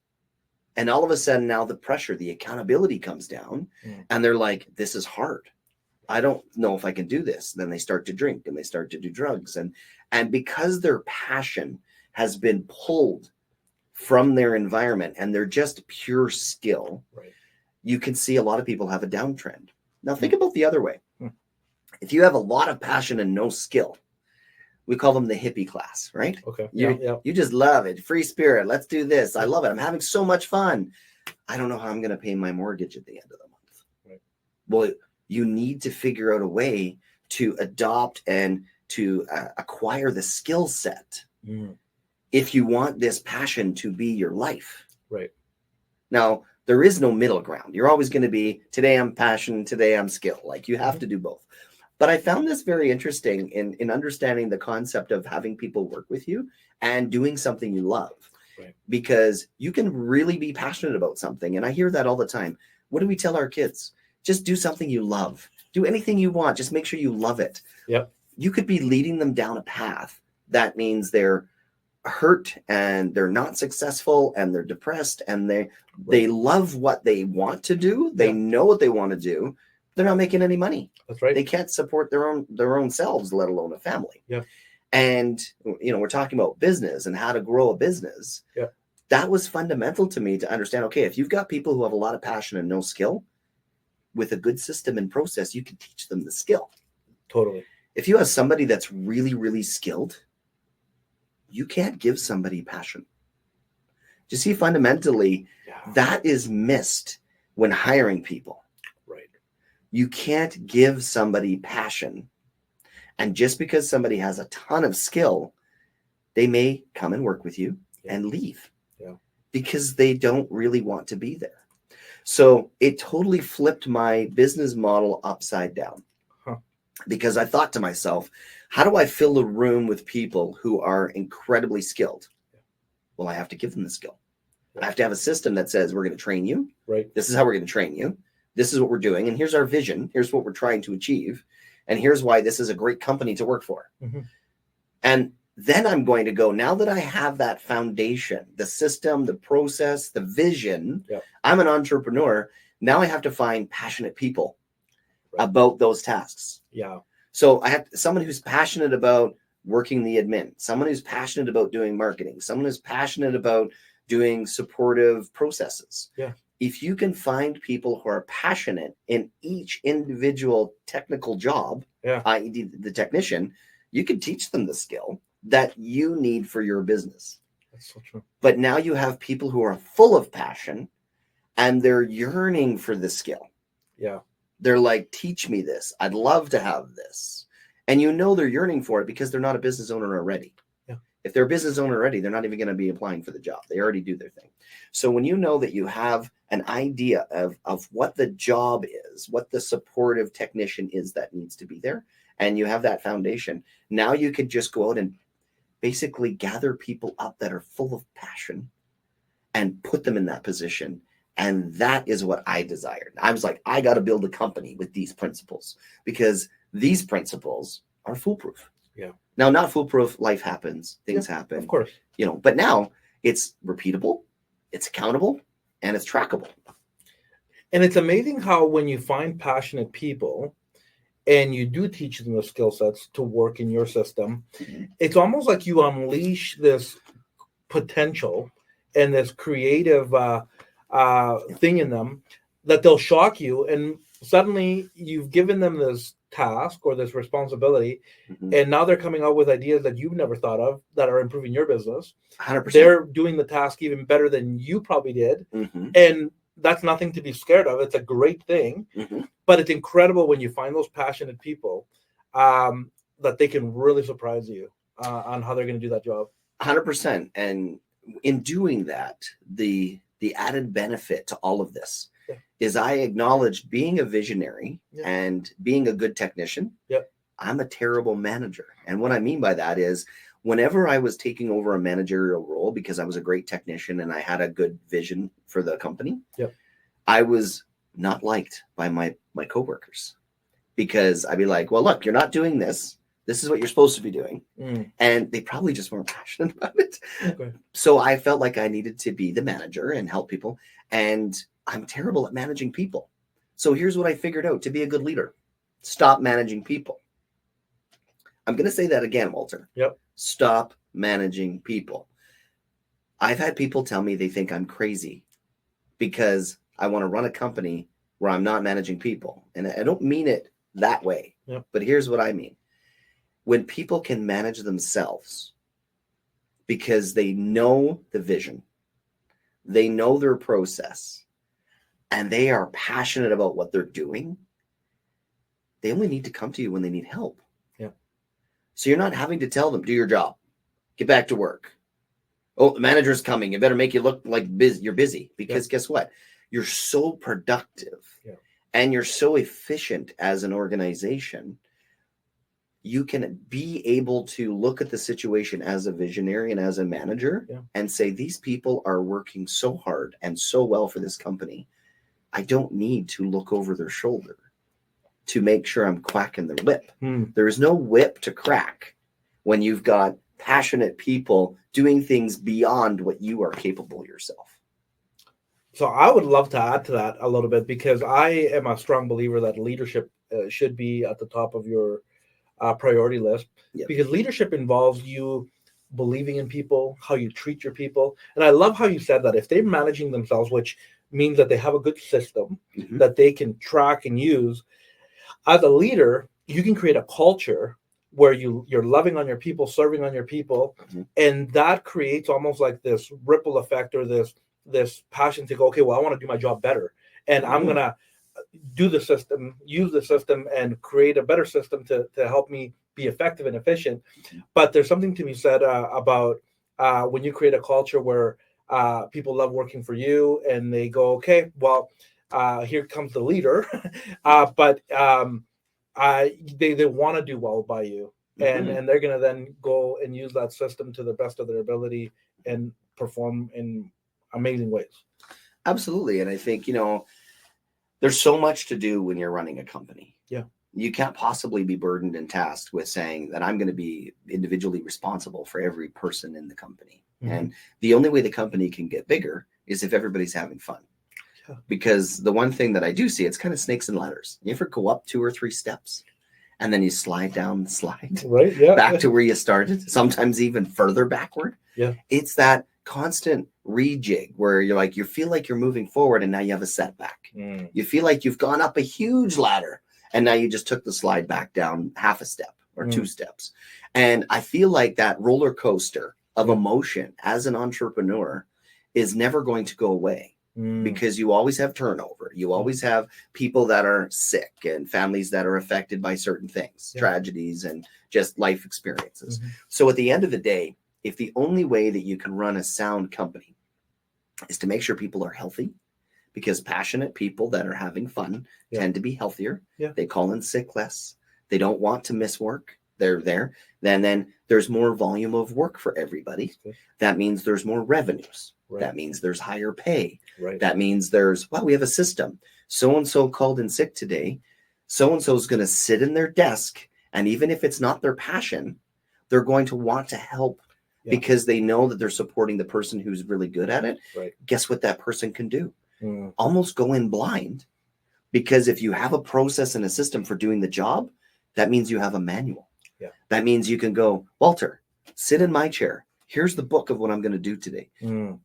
And all of a sudden now the pressure, the accountability comes down, and they're like, this is hard. I don't know if I can do this. Then they start to drink and they start to do drugs. And because their passion has been pulled from their environment and they're just pure skill, you can see a lot of people have a downtrend. Now think about the other way. If you have a lot of passion and no skill, we call them the hippie class, right? You just love it. Free spirit. Let's do this. I love it. I'm having so much fun. I don't know how I'm going to pay my mortgage at the end of the month. Well, you need to figure out a way to adopt and to acquire the skill set if you want this passion to be your life. Now, there is no middle ground. You're always going to be, today I'm passion, today I'm skill. Like, you have to do both. But I found this very interesting in understanding the concept of having people work with you and doing something you love. Because you can really be passionate about something. And I hear that all the time. What do we tell our kids? Just do something you love. Do anything you want. Just make sure you love it. You could be leading them down a path that means they're hurt and they're not successful and they're depressed and they love what they want to do. They know what they want to do. They're not making any money. They can't support their own selves, let alone a family. And we're talking about business and how to grow a business. That was fundamental to me to understand, okay, if you've got people who have a lot of passion and no skill, with a good system and process, you can teach them the skill. If you have somebody that's really, really skilled, you can't give somebody passion. You see, fundamentally, that is missed when hiring people. You can't give somebody passion. And just because somebody has a ton of skill, they may come and work with you and leave because they don't really want to be there. So it totally flipped my business model upside down because I thought to myself, how do I fill a room with people who are incredibly skilled? Well, I have to give them the skill. I have to have a system that says, we're going to train you. This is how we're going to train you. This is what we're doing. And here's our vision. Here's what we're trying to achieve. And here's why this is a great company to work for. And then I'm going to go, now that I have that foundation, the system, the process, the vision, I'm an entrepreneur. Now I have to find passionate people about those tasks. So I have someone who's passionate about working the admin, someone who's passionate about doing marketing, someone who's passionate about doing supportive processes. Yeah. If you can find people who are passionate in each individual technical job, i.e. the technician, you can teach them the skill that you need for your business. That's so true. But now you have people who are full of passion and they're yearning for the skill. Yeah. They're like, teach me this. I'd love to have this. And you know they're yearning for it because they're not a business owner already. Yeah. If they're a business owner already, they're not even going to be applying for the job. They already do their thing. So when you know that you have an idea of what the job is, what the supportive technician is that needs to be there, and you have that foundation, now you could just go out and basically gather people up that are full of passion and put them in that position. And that is what I desired. I was like, I got to build a company with these principles because these principles are foolproof. Yeah. Now, not foolproof. Life happens. Things happen. Of course. But now it's repeatable, it's accountable, and it's trackable. And it's amazing how when you find passionate people and you do teach them the skill sets to work in your system, it's almost like you unleash this potential and this creative thing in them that they'll shock you. And suddenly you've given them this task or this responsibility, and now they're coming out with ideas that you've never thought of that are improving your business. 100%. They're doing the task even better than you probably did. And that's nothing to be scared of. It's a great thing. But it's incredible when you find those passionate people that they can really surprise you on how they're going to do that job. 100%. And in doing that, the added benefit to all of this is I acknowledge being a visionary and being a good technician. I'm a terrible manager. And what I mean by that is whenever I was taking over a managerial role, because I was a great technician and I had a good vision for the company, I was not liked by my coworkers because I'd be like, well, look, you're not doing this. This is what you're supposed to be doing. And they probably just weren't passionate about it. So I felt like I needed to be the manager and help people. And I'm terrible at managing people. So here's what I figured out to be a good leader. Stop managing people. I'm going to say that again, Walter. Stop managing people. I've had people tell me they think I'm crazy because I want to run a company where I'm not managing people. And I don't mean it that way. But here's what I mean. When people can manage themselves because they know the vision, they know their process, and they are passionate about what they're doing, they only need to come to you when they need help. So you're not having to tell them, do your job, get back to work. Oh, the manager's coming. You better make you look like you're busy because guess what? You're so productive and you're so efficient as an organization. You can be able to look at the situation as a visionary and as a manager and say, these people are working so hard and so well for this company. I don't need to look over their shoulder to make sure I'm quacking their whip. There is no whip to crack when you've got passionate people doing things beyond what you are capable yourself. So I would love to add to that a little bit because I am a strong believer that leadership should be at the top of your priority list because leadership involves you believing in people, how you treat your people. And I love how you said that if they're managing themselves, which means that they have a good system that they can track and use. As a leader, you can create a culture where you're loving on your people, serving on your people, and that creates almost like this ripple effect or this passion to go, okay, well, I want to do my job better, and I'm gonna do the system, use the system, and create a better system to help me be effective and efficient. But there's something to be said about when you create a culture where people love working for you, and they go, okay, well, here comes the leader, but they want to do well by you, and they're going to then go and use that system to the best of their ability and perform in amazing ways. Absolutely. And I think, there's so much to do when you're running a company. You can't possibly be burdened and tasked with saying that I'm going to be individually responsible for every person in the company. And the only way the company can get bigger is if everybody's having fun. Because the one thing that I do see, it's kind of snakes and ladders. You ever go up 2 or 3 steps and then you slide down the slide Right. Yeah. back to where you started, sometimes even further backward. Yeah. It's that constant rejig where you're like, you feel like you're moving forward and now you have a setback. You feel like you've gone up a huge ladder and now you just took the slide back down half a step or 2 steps. And I feel like that roller coaster of emotion as an entrepreneur is never going to go away. Because you always have turnover. You always have people that are sick and families that are affected by certain things, tragedies and just life experiences. So at the end of the day, if the only way that you can run a sound company is to make sure people are healthy, because passionate people that are having fun tend to be healthier. They call in sick less. They don't want to miss work. They're there. Then there's more volume of work for everybody. That means there's more revenues. That means there's higher pay. That means we have a system. So-and-so called in sick today. So-and-so is going to sit in their desk. And even if it's not their passion, they're going to want to help because they know that they're supporting the person who's really good at it. Guess what that person can do? Almost go in blind. Because if you have a process and a system for doing the job, that means you have a manual. That means you can go, Walter, sit in my chair. Here's the book of what I'm going to do today.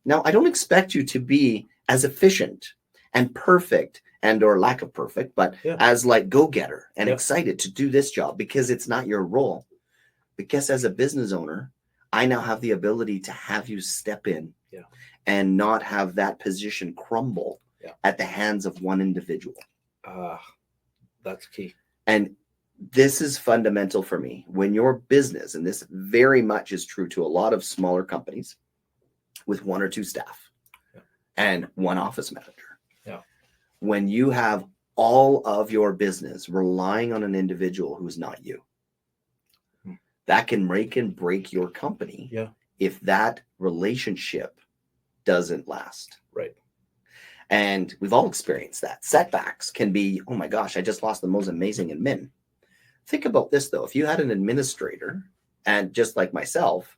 Now, I don't expect you to be as efficient and perfect and or lack of perfect, but as like go-getter and excited to do this job because it's not your role. But guess as a business owner, I now have the ability to have you step in and not have that position crumble at the hands of one individual. That's key. And this is fundamental for me. When your business, and this very much is true to a lot of smaller companies with 1 or 2 staff and 1 office manager. When you have all of your business relying on an individual who's not you, that can make and break your company if that relationship doesn't last. And we've all experienced that. Setbacks can be, oh my gosh, I just lost the most amazing admin. Think about this, though. If you had an administrator, and just like myself,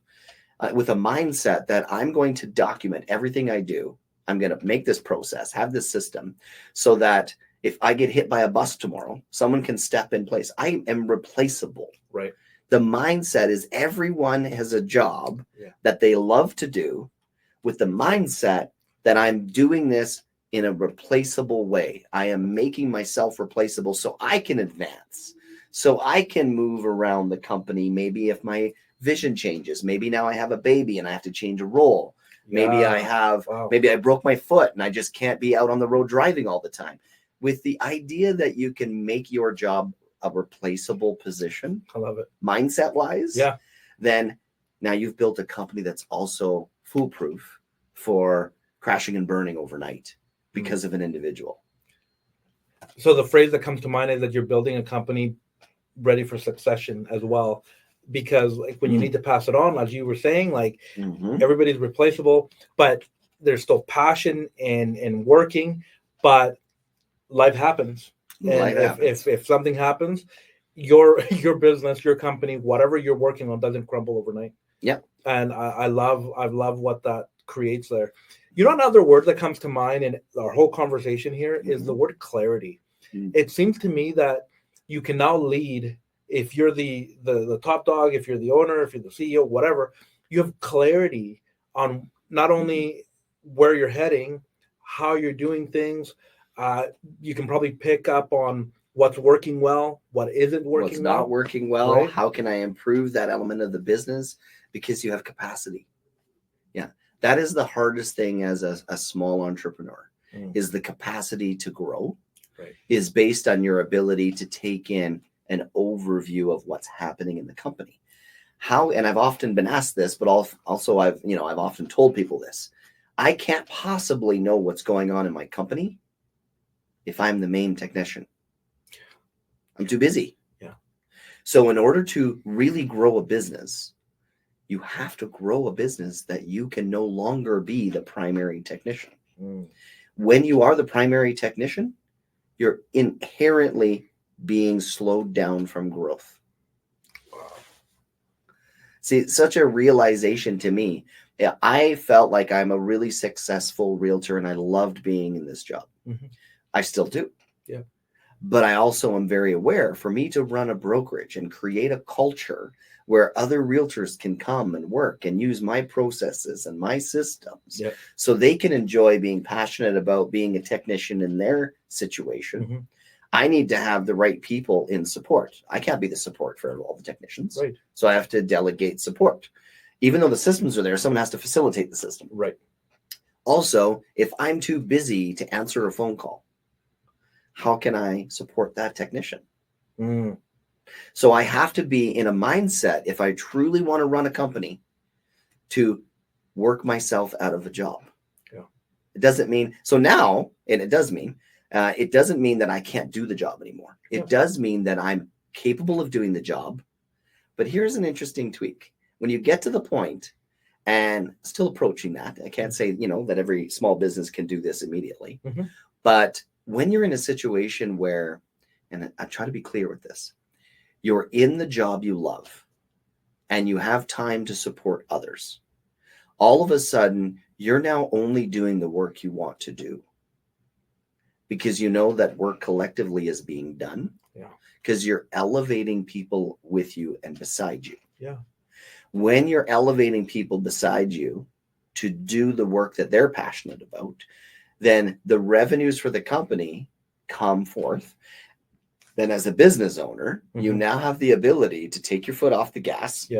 with a mindset that I'm going to document everything I do, I'm going to make this process, have this system, so that if I get hit by a bus tomorrow, someone can step in place. I am replaceable. The mindset is everyone has a job that they love to do with the mindset that I'm doing this in a replaceable way. I am making myself replaceable so I can advance. So I can move around the company. Maybe if my vision changes, maybe now I have a baby and I have to change a role. Maybe maybe I broke my foot and I just can't be out on the road driving all the time. With the idea that you can make your job a replaceable position. I love it. Mindset wise. Then now you've built a company that's also foolproof for crashing and burning overnight because of an individual. So the phrase that comes to mind is that you're building a company ready for succession as well, because like when you need to pass it on, as you were saying, like everybody's replaceable, but there's still passion and working, but life happens. And if something happens, your business, your company, whatever you're working on doesn't crumble overnight. And I love what that creates there. You know, another word that comes to mind in our whole conversation here is the word clarity. It seems to me that you can now lead if you're the top dog, if you're the owner, if you're the CEO, whatever. You have clarity on not only where you're heading, how you're doing things. You can probably pick up on what's working well, what isn't working what's not working well. Right? How can I improve that element of the business? Because you have capacity. That is the hardest thing as a small entrepreneur, is the capacity to grow, is based on your ability to take in an overview of what's happening in the company. And I've often been asked this, but also I've often told people this. I can't possibly know what's going on in my company if I'm the main technician. I'm too busy. So in order to really grow a business, you have to grow a business that you can no longer be the primary technician. When you are the primary technician, you're inherently being slowed down from growth. See, it's such a realization to me. I felt like I'm a really successful realtor and I loved being in this job. I still do. But I also am very aware for me to run a brokerage and create a culture where other realtors can come and work and use my processes and my systems Yep. so they can enjoy being passionate about being a technician in their situation. Mm-hmm. I need to have the right people in support. I can't be the support for all the technicians. Right. So I have to delegate support. Even though the systems are there, someone has to facilitate the system. Right. Also, if I'm too busy to answer a phone call, how can I support that technician? Mm. So I have to be in a mindset, if I truly want to run a company, to work myself out of a job. Yeah. It doesn't mean, so now, and it does mean, it doesn't mean that I can't do the job anymore. It does mean that I'm capable of doing the job. But here's an interesting tweak. When you get to the point, and still approaching that, I can't say, that every small business can do this immediately. Mm-hmm. But when you're in a situation where, and I try to be clear with this, you're in the job you love and you have time to support others, all of a sudden, you're now only doing the work you want to do because you know that work collectively is being done. Yeah. Because you're elevating people with you and beside you. Yeah. When you're elevating people beside you to do the work that they're passionate about, then the revenues for the company come forth. Then as a business owner, you now have the ability to take your foot off the gas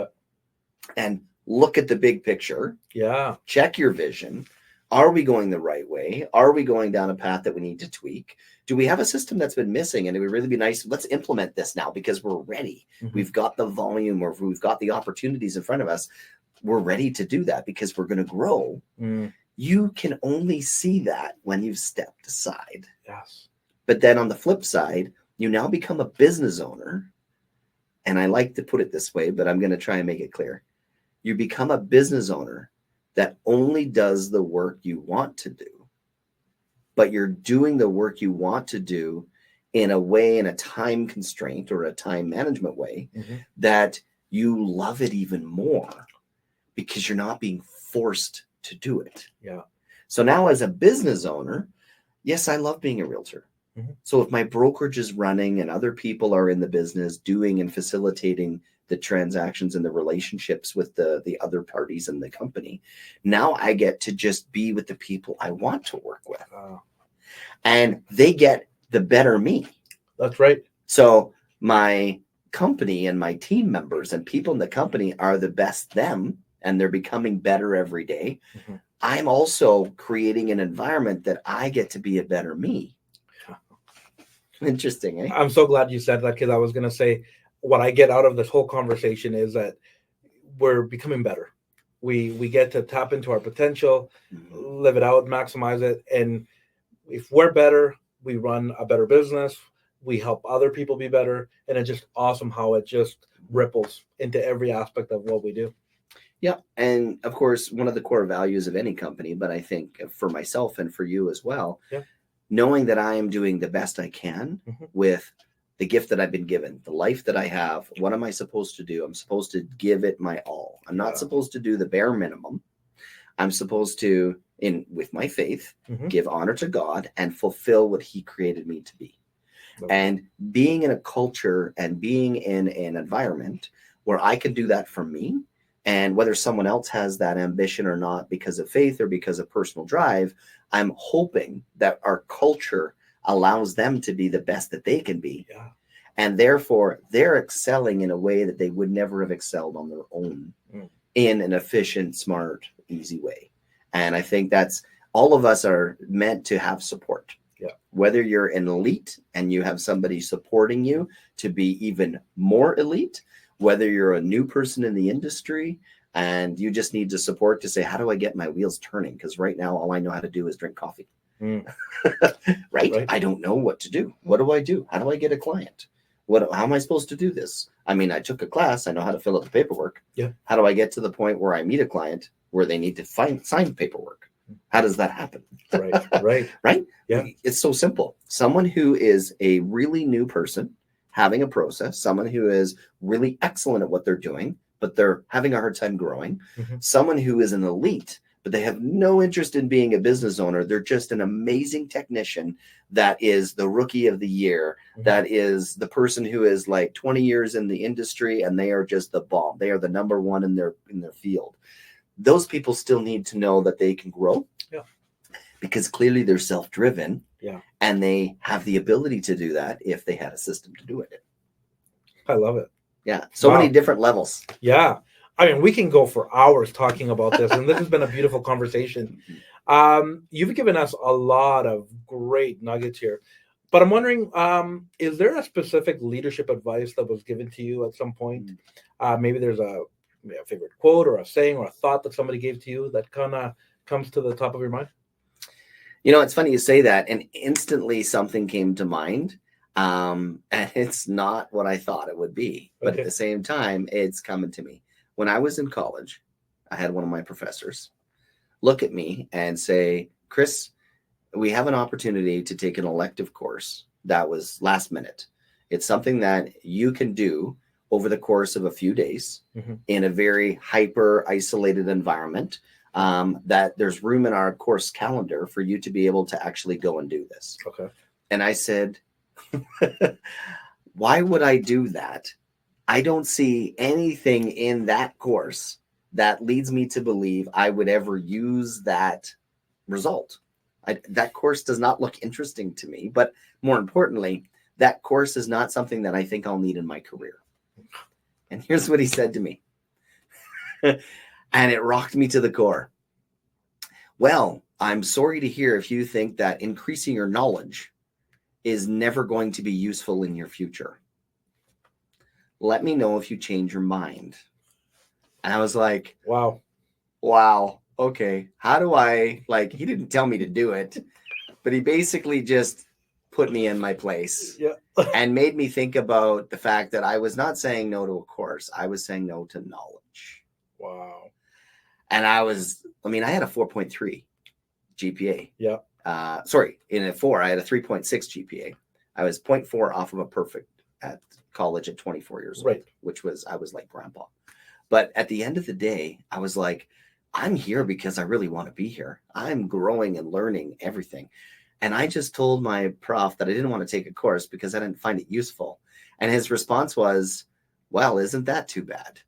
and look at the big picture. Yeah. Check your vision. Are we going the right way? Are we going down a path that we need to tweak? Do we have a system that's been missing? And it would really be nice. Let's implement this now because we're ready. Mm-hmm. We've got the volume or we've got the opportunities in front of us. We're ready to do that because we're going to grow. Mm. You can only see that when you've stepped aside. Yes. But then on the flip side, you now become a business owner. And I like to put it this way, but I'm going to try and make it clear. You become a business owner that only does the work you want to do, but you're doing the work you want to do in a way, in a time constraint or a time management way that you love it even more because you're not being forced to do it. Yeah. So now as a business owner, yes, I love being a realtor. So if my brokerage is running and other people are in the business doing and facilitating the transactions and the relationships with the other parties in the company, now I get to just be with the people I want to work with. And they get the better me. That's right. So my company and my team members and people in the company are the best them, and they're becoming better every day. I'm also creating an environment that I get to be a better me. Interesting, eh? I'm so glad you said that because I was going to say what I get out of this whole conversation is that we're becoming better. We get to tap into our potential, live it out, maximize it. And if we're better, we run a better business. We help other people be better. And it's just awesome how it just ripples into every aspect of what we do. Yeah. And of course, one of the core values of any company, but I think for myself and for you as well, knowing that I am doing the best I can with the gift that I've been given, the life that I have. What am I supposed to do? I'm supposed to give it my all. I'm not supposed to do the bare minimum. I'm supposed to, with my faith, give honor to God and fulfill what he created me to be. And being in a culture and being in an environment where I can do that for me, and whether someone else has that ambition or not because of faith or because of personal drive, I'm hoping that our culture allows them to be the best that they can be. And therefore, they're excelling in a way that they would never have excelled on their own in an efficient, smart, easy way. And I think that's all of us are meant to have support. Whether you're an elite and you have somebody supporting you to be even more elite, whether you're a new person in the industry and you just need to support to say, how do I get my wheels turning? Because right now, all I know how to do is drink coffee. Right? I don't know what to do. What do I do? How do I get a client? How am I supposed to do this? I mean, I took a class. I know how to fill out the paperwork. How do I get to the point where I meet a client where they need to sign paperwork? How does that happen? Right? Yeah. It's so simple. Someone who is a really new person having a process, someone who is really excellent at what they're doing, but they're having a hard time growing, someone who is an elite, but they have no interest in being a business owner. They're just an amazing technician that is the rookie of the year, that is the person who is like 20 years in the industry, and they are just the bomb. They are the number one in their field. Those people still need to know that they can grow, because clearly they're self-driven, and they have the ability to do that if they had a system to do it. I love it. Yeah, so many different levels. Yeah. I mean, we can go for hours talking about this, and this has been a beautiful conversation. You've given us a lot of great nuggets here, but I'm wondering, is there a specific leadership advice that was given to you at some point? Maybe there's a favorite quote or a saying or a thought that somebody gave to you that kind of comes to the top of your mind? You know, it's funny you say that, and instantly something came to mind. And it's not what I thought it would be, but at the same time, it's coming to me. When I was in college, I had one of my professors look at me and say, Chris, we have an opportunity to take an elective course that was last minute. It's something that you can do over the course of a few days in a very hyper isolated environment, that there's room in our course calendar for you to be able to actually go and do this. Okay. And I said, why would I do that? I don't see anything in that course that leads me to believe I would ever use that result. That course does not look interesting to me, but more importantly, that course is not something that I think I'll need in my career. And here's what he said to me. And it rocked me to the core. Well, I'm sorry to hear if you think that increasing your knowledge is never going to be useful in your future. Let me know if you change your mind. And I was like, wow, okay. How do I, like, he didn't tell me to do it, but he basically just put me in my place and made me think about the fact that I was not saying no to a course. I was saying no to knowledge. Wow. And I had a 4.3 GPA. Yeah. In a 4, I had a 3.6 GPA. I was 0.4 off of a perfect at college at 24 years old, which was, I was like grandpa. But at the end of the day, I was like, I'm here because I really want to be here. I'm growing and learning everything. And I just told my prof that I didn't want to take a course because I didn't find it useful. And his response was, well, isn't that too bad?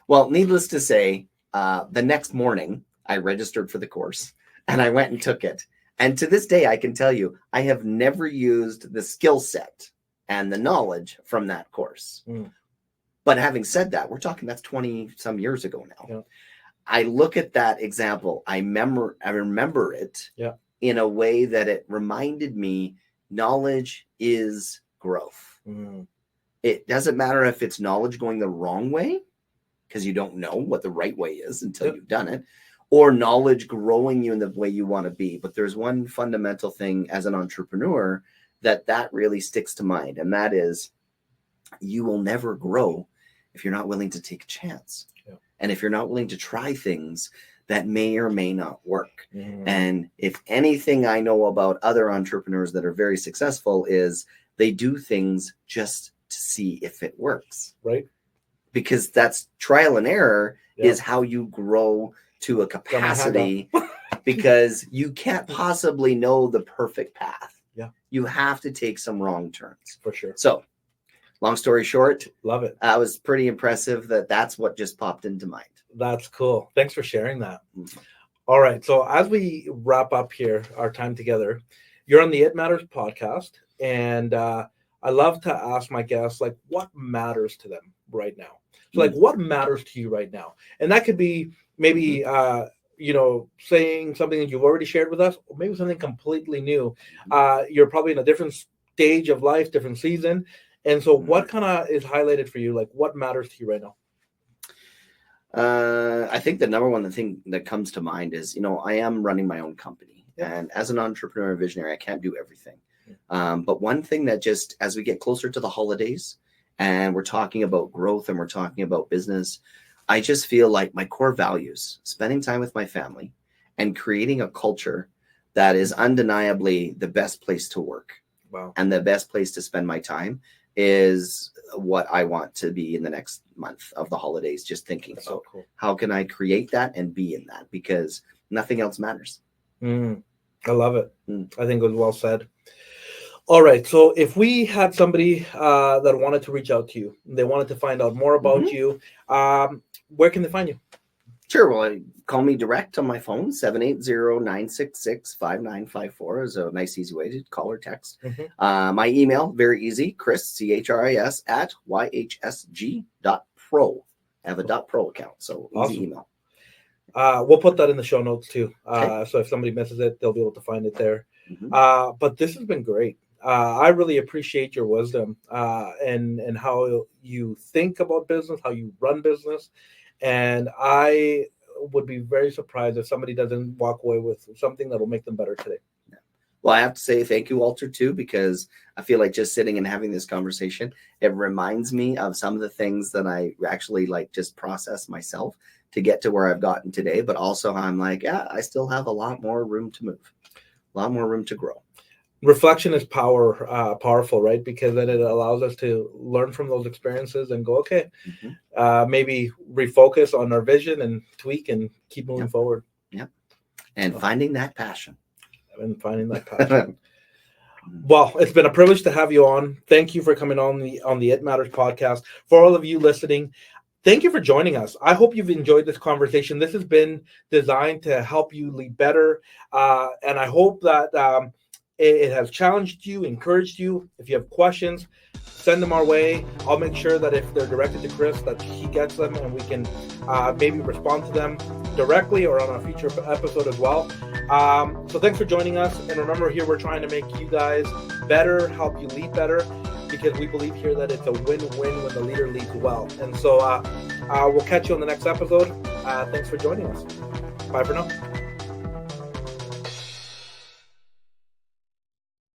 Well, needless to say, the next morning I registered for the course and I went and took it. And to this day, I can tell you, I have never used the skill set and the knowledge from that course. But having said that, we're talking that's 20 some years ago now. Yeah. I look at that example. I remember it in a way that it reminded me knowledge is growth. It doesn't matter if it's knowledge going the wrong way, because you don't know what the right way is until you've done it, or knowledge growing you in the way you want to be. But there's one fundamental thing as an entrepreneur that really sticks to mind, and that is you will never grow if you're not willing to take a chance. And if you're not willing to try things that may or may not work. And if anything I know about other entrepreneurs that are very successful is they do things just to see if it works. Right. Because that's trial and error is how you grow to a capacity because you can't possibly know the perfect path. Yeah. You have to take some wrong turns. For sure. So long story short, love it. I was pretty impressive that's what just popped into mind. That's cool. Thanks for sharing that. All right. So as we wrap up here, our time together, you're on the It Matters podcast. And I love to ask my guests, like, what matters to them right now? So, like, what matters to you right now? And that could be maybe, saying something that you've already shared with us, or maybe something completely new. You're probably in a different stage of life, different season. And so what kind of is highlighted for you? Like, what matters to you right now? I think the number one thing that comes to mind is, I am running my own company. And as an entrepreneur and visionary, I can't do everything. But one thing that just, as we get closer to the holidays and we're talking about growth and we're talking about business, I just feel like my core values, spending time with my family and creating a culture that is undeniably the best place to work and the best place to spend my time is what I want to be in the next month of the holidays, just thinking. So cool. how can I create that and be in that? Because nothing else matters. I love it. I think it was well said. All right. So if we had somebody that wanted to reach out to you, they wanted to find out more about you, where can they find you? Sure. Well, call me direct on my phone. 780-966-5954 is a nice, easy way to call or text. My email, very easy, Chris, CHRIS, at YHSG.pro. I have a .pro account, so easy email. We'll put that in the show notes too. So if somebody misses it, they'll be able to find it there. But this has been great. I really appreciate your wisdom and how you think about business, how you run business. And I would be very surprised if somebody doesn't walk away with something that will make them better today. Well, I have to say thank you, Walter, too, because I feel like just sitting and having this conversation, it reminds me of some of the things that I actually just process myself to get to where I've gotten today. But also I'm like, yeah, I still have a lot more room to move, a lot more room to grow. Reflection is powerful, right? Because then it allows us to learn from those experiences and go, okay, maybe refocus on our vision and tweak and keep moving forward. And finding that passion. Well, it's been a privilege to have you on. Thank you for coming on the It Matters podcast. For all of you listening, thank you for joining us. I hope you've enjoyed this conversation. This has been designed to help you lead better. And I hope that it has challenged you, encouraged you. If you have questions, send them our way. I'll make sure that if they're directed to Chris, that he gets them and we can maybe respond to them directly or on a future episode as well. So thanks for joining us. And remember, here we're trying to make you guys better, help you lead better, because we believe here that it's a win-win when the leader leads well. And so we'll catch you on the next episode. Thanks for joining us. Bye for now.